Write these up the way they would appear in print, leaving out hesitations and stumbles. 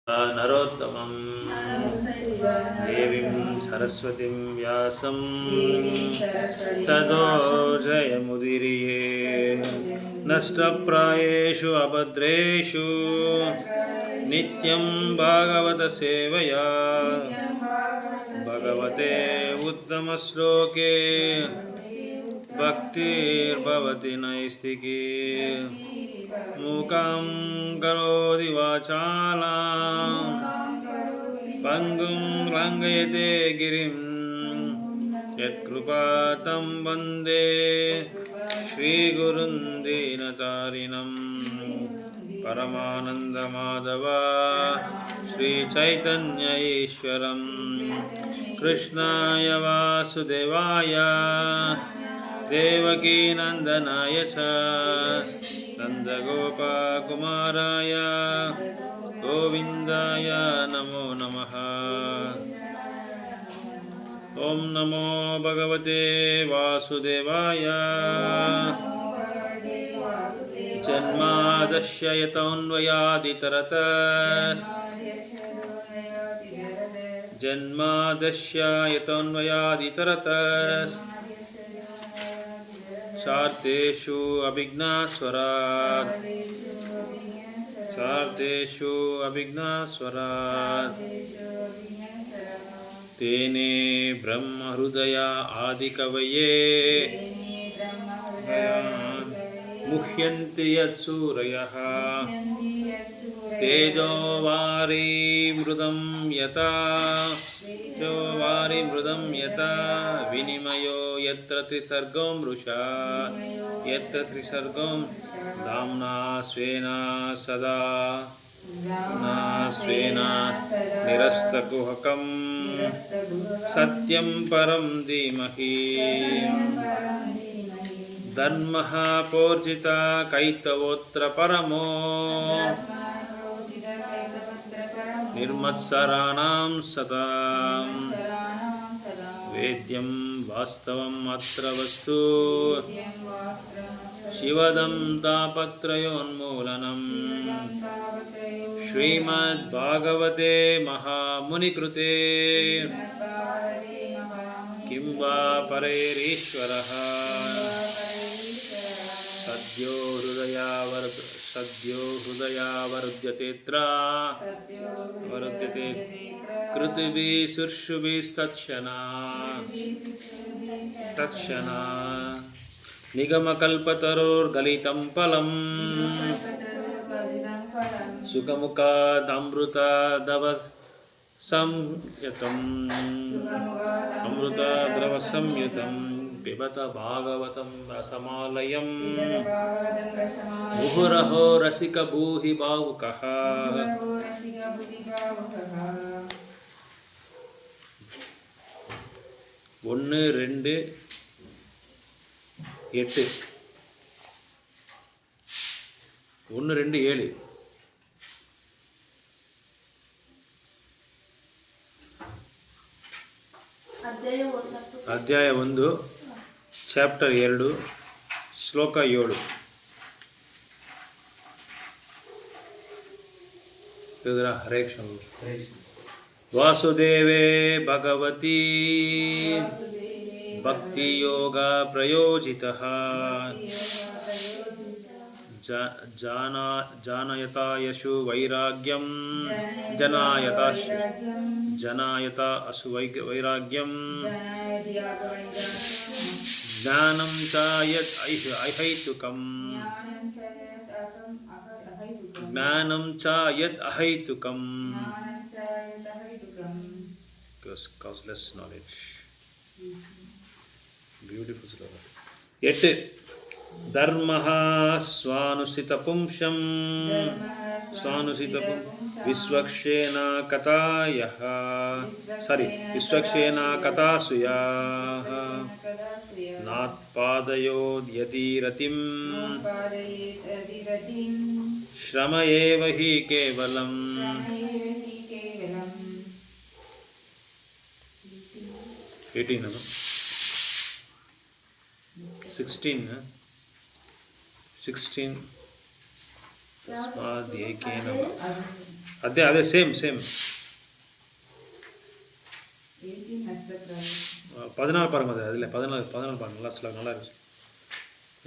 नरोत्तमं देवीं सरस्वतीं व्यासं ततो जयमुदीरये नष्टप्रायेषु अभद्रेषु नित्यं भागवतसेवया भगवते उत्तमश्लोके भक्तिर्भवति नैष्टिकी मूकां करोति वाचालां पङ्गुं लङ्घयते गिरिं यत्कृपातं वन्दे श्रीगुरुं दीनतारिणं परमानन्दमाधव श्रीचैतन्य ईश्वरं कृष्णाय वासुदेवाय देवकीनन्दनाय च नन्दगोपकुमाराय गोविन्दाय नमो नमः। ॐ नमो भगवते वासुदेवाय जन्मादस्य यतोऽन्वयादितरतः शार्तेषु अभिज्ञास्वरात् तेने ब्रह्महृदय आदिकवये मुह्यन्ति यत्सूरयः तेजो वारिमृदं यथा विनिमयो यत्र त्रिसर्गो मृषा यत्र त्रिसर्गो धाम्ना स्वेन सदा निरस्तकुहकं सत्यं परं धीमहि धर्मः प्रोज्झिता कैतवोऽत्र परमो निर्मत्सराणां सतां वेद्यं वास्तवम् अत्र वस्तु शिवदं तापत्रयोन्मूलनम् श्रीमद्भागवते महामुनिकृते किं वा परैरीश्वरः सद्यो हृदयावर्ध्यतेऽत्र कृतिभिः निगमकल्पतरोर्गलितं फलम् अमृतद्रवसंयुतं पिबत भागवतं रसमालयं मुहुरहो रसिक भूहि भावुकः ஒன்று ரெண்டு 8 1 2 7 ಅಧ್ಯಾಯ 1 ಚಾಪ್ಟರ್ 2 ಶ್ಲೋಕ 7 ಹರೇ ಕೃಷ್ಣ ವಾಸುದೇವೇ ಭಗವತಿ ಭಕ್ತಿ ಯೋಗ ಪ್ರಯೋಜಿತಃ ಜಾನಯತಾಯಶು ವೈರಾಗ್ಯಂ ಜನಾಯತ ಅಸು ವೈರಾಗ್ಯಂ ಜ್ಞಾನಂ ಚ ಯತ್ ಅಹೈತುಕಂ causeless knowledge. Beautiful slogan. 8 ಧರ್ಮಃ ಸ್ವಾನುಸಿತಪುಂಸಂ ವಿಶ್ವಕ್ಷೇನ ಕಥಾಸುಯಾಃ ನಾತ್ಪಾದಯೋದ್ಯತಿರತಿಂ ಶ್ರಮ ಏವ ಹಿ ಕೇವಲಂ 18 16 तस्माद् एकेन ಅದೇ ಸೇಮ್ 14 பாருங்க, அதில் 14 பாருங்க, நல்லா ஸ்லோகம் நல்லா இருந்துச்சு.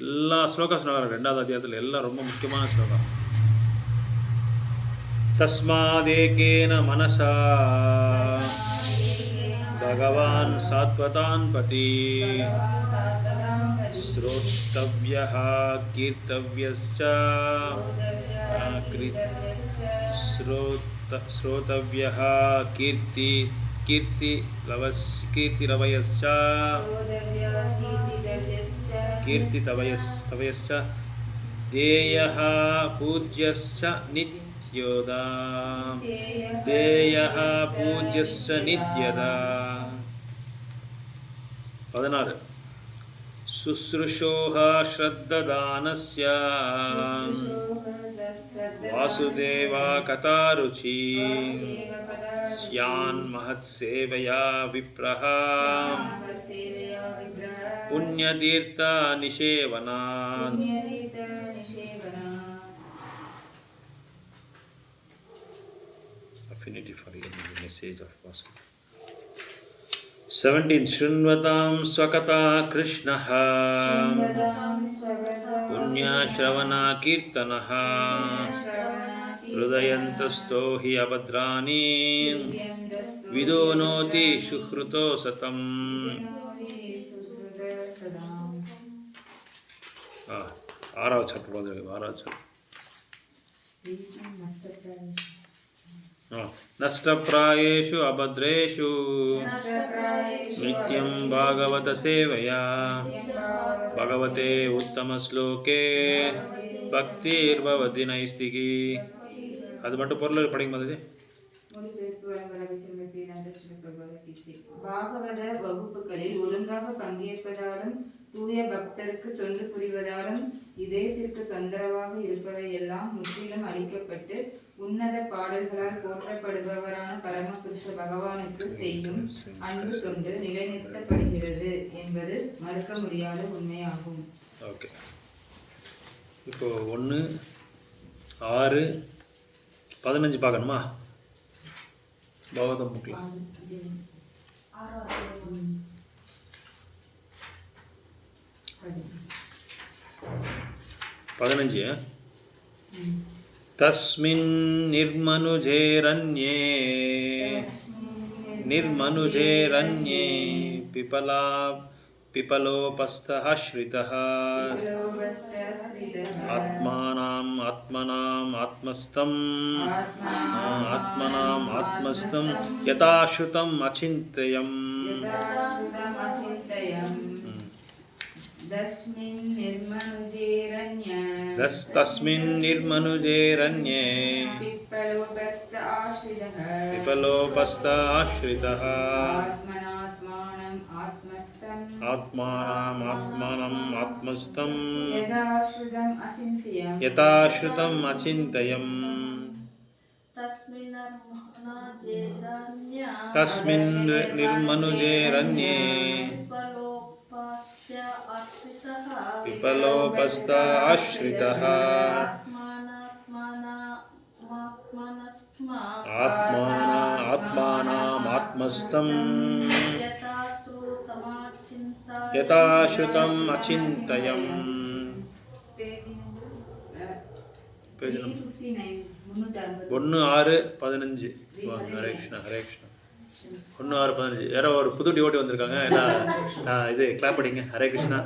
எல்லா ஸ்லோகாஸ் நல்லா இருக்கு. 2வது அத்தியாயத்தில் எல்லாம் ரொம்ப முக்கியமான ஸ்லோகம். தஸ்மாதேகேன மனசா பகவான் சாத்வதான் பதி ஸ்ரோத்தவ்யः கீர்த்தவ்யஸ்ச ஸ்ரோத்தவ்யः கீர்த்திதவயஸ்ச தேயः பூஜ்யஸ்ச நித்யோதா தேயः பூஜ்யஸ்ச நித்யதா. 16 சுஸ்ருஷோஹ ஸ்ரத்ததானஸ்ய Vasudeva கதாருச்சி ஸ்யான் மஹத்சேவயா விப்ரஹ புண்ணியதீர்த்த நிஷேவனான். Affinity for the message of Vasudeva. 17 शृण्वतां स्वकथा कृष्णः पुण्यश्रवणा कीर्तनः हृदयन्तस्थो हि अभद्राणि विदोनोति सुहृतो सतम्. 6வது சாப்டர் பார்த்துருக்கேன். 6வது சாப்டர் नष्टप्रायेषु अभद्रेषु नित्यं भागवत सेवया भगवते उत्तमश्लोके भक्तिर्भवति नैष्टिकी. அது மட்டும் பொருள் படிக்கும் போது பாகவத வகுப்புகளில் ஒழுங்காக பங்கேற்பதாலும் தூய பக்தருக்கு தொண்டு புரிவதாலும் இதயத்திற்கு தொந்தரவாக இருப்பவை எல்லாம் முற்றிலும் அழிக்கப்பட்டு உன்னத பாடல்களால் போற்றப்படுபவரான பரமபுருஷ பகவானுக்கு செய்யும் அன்பு தொண்டு நிலைநிறுத்தப்படுகிறது என்பது மறுக்க முடியாத உண்மையாகும். ஓகே, இப்போ 1, 6, 15 பார்க்கணுமா? பாகவதம் புக்கில் 15 तस्मिन् निर्मनुजेरन्ये पिपलोपस्थः श्रितः आत्मनाम् आत्मस्थं यथाश्रुतम् अचिन्तयम्. तस्मिन् निर्मनुजेरन्ये पिपलोपस्थ आश्रितः आत्मानम् आत्मस्थं यथाश्रुतम् अचिन्तयम्. तस्मिन् निर्मनुजेरन्ये पिपलोपस्थ आश्रितः आत्मानम् आत्मस्थं यथाश्रुतम् अचिन्तयम्. 1, 6, 15. ஹரே கிருஷ்ணா ஹரே கிருஷ்ணா. 1, 6, 15. யாரோ ஒரு புது டிவோட்டி வந்திருக்காங்க. இது கிளாப் பண்ணிங்க. ஹரே கிருஷ்ணா.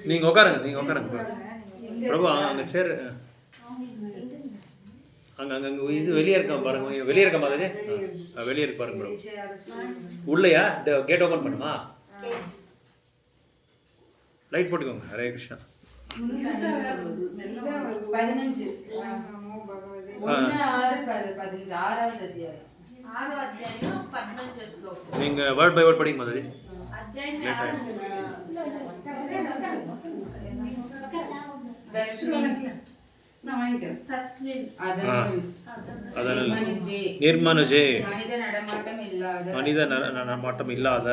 நீங்க உட்காருங்க பிரபு. அங்க சேர் அங்க இது வெளியே இருக்க பாருங்க. வெளியே இருக்க மாதிரி வெளியே இருக்கு பாருங்க பிரபு. உள்ளயா கேட் ஓபன் பண்ணுமா? லைட் போட்டுக்கோங்க. ஹரே கிருஷ்ணா. 15 நீங்க வேர்ட் பை வேர்ட் படிங்க மாதிரி. நிர்மனுஜே மனித நடமாட்டம் இல்லாத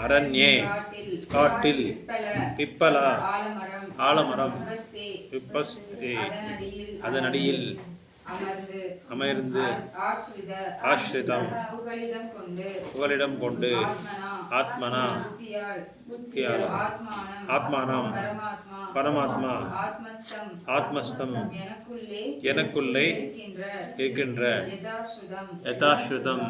அரண்யே காட்டில் பிப்பல ஆலமரம் விபஸ்தே விபஸ்தே அதனடியில் அமர்ந்து அமர்ந்து ஆஸ்ரிதம் புகலிடம் கொண்டு ஆத்மனா புத்தியால் ஆத்மானம் பரமாத்மா ஆத்மஸ்தம் எனக்குள்ளே இருக்கின்ற யதாஸ்ருதம்